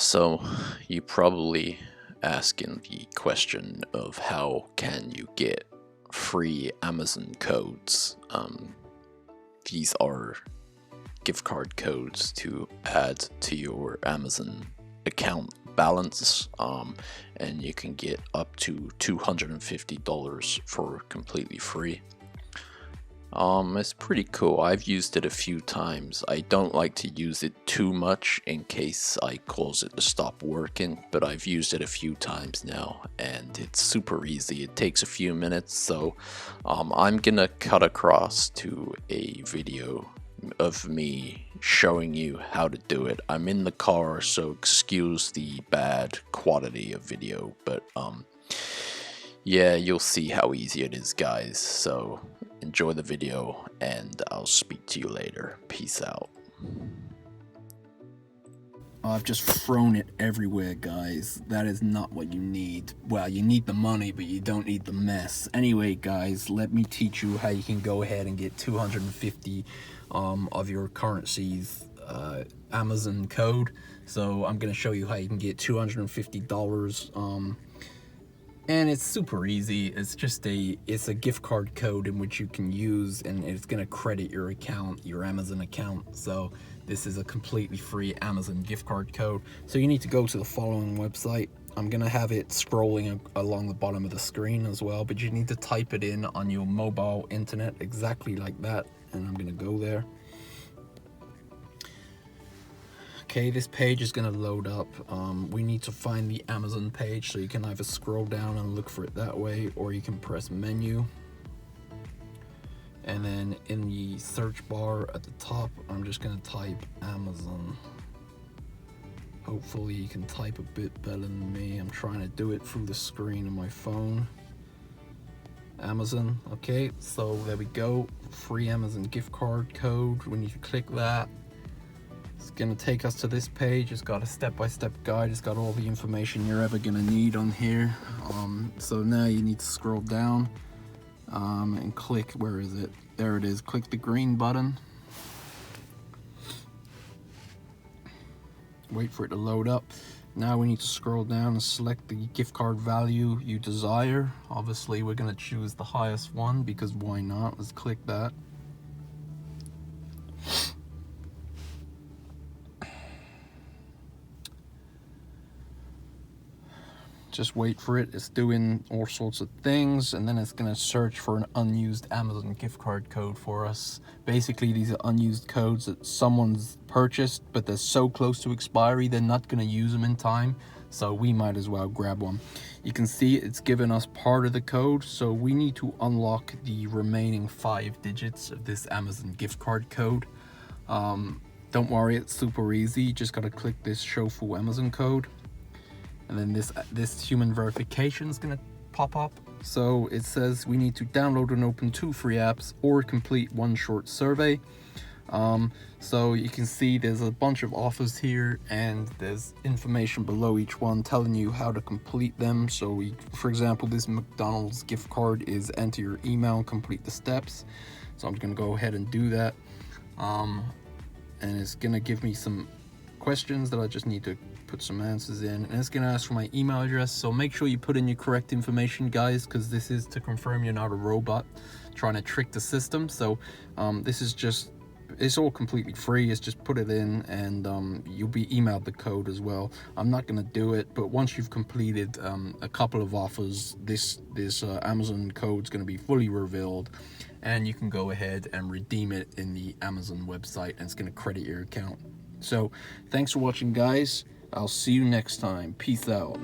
So, you probably asking the question of how can you get free Amazon codes? These are gift card codes to add to your Amazon account balance, and you can get up to $250 for completely free. It's pretty cool. I've used it a few times. I don't like to use it too much in case I cause it to stop working, but I've used it a few times now, and it's super easy. It takes a few minutes, so I'm gonna cut across to a video of me showing you how to do it. I'm in the car, so excuse the bad quality of video, but yeah, you'll see how easy it is, guys. So enjoy the video, and I'll speak to you later. Peace out. I've just thrown it everywhere, guys. That is not what you need. Well, you need the money, but you don't need the mess. Anyway, guys, let me teach you how you can go ahead and get 250 of your currency's Amazon code. So I'm going to show you how you can get $250. And it's super easy. It's a gift card code in which you can use, and it's gonna credit your account, your Amazon account. So this is a completely free Amazon gift card code. So you need to go to the following website. I'm gonna have it scrolling along the bottom of the screen as well, but you need to type it in on your mobile internet exactly like that. And I'm gonna go there. Okay, this page is going to load up. We need to find the Amazon page, so you can either scroll down and look for it that way, or you can press menu. And then in the search bar at the top, I'm just going to type Amazon. Hopefully you can type a bit better than me. I'm trying to do it through the screen on my phone. Amazon. Okay, so there we go. Free Amazon gift card code. We need to click that. It's gonna take us to this page. It's got a step-by-step guide. It's got all the information you're ever gonna need on here. So now you need to scroll down and click, where is it? There it is. Click the green button. Wait for it to load up. Now we need to scroll down and select the gift card value you desire. Obviously we're gonna choose the highest one because why not? Let's click that. Just wait for it. It's doing all sorts of things, and then it's going to search for an unused Amazon gift card code for us. Basically, these are unused codes that someone's purchased, but they're so close to expiry, they're not going to use them in time, so we might as well grab one. You can see it's given us part of the code, so we need to unlock the remaining 5 digits of this Amazon gift card code. Don't worry, it's super easy. You just got to click this show full Amazon code. And then this human verification is going to pop up. So it says we need to download and open 2 free apps or complete 1 short survey. So you can see there's a bunch of offers here, and there's information below each one telling you how to complete them. So for example, this McDonald's gift card is enter your email and complete the steps. So I'm going to go ahead and do that. And it's going to give me some questions that I just need to put some answers in, and it's going to ask for my email address. So make sure you put in your correct information, guys, because this is to confirm you're not a robot trying to trick the system. So this is just, it's all completely free. It's just put it in, and you'll be emailed the code as well. I'm not going to do it, but once you've completed a couple of offers, this Amazon code is going to be fully revealed, and you can go ahead and redeem it in the Amazon website, and it's going to credit your account. So thanks for watching, guys. I'll see you next time. Peace out.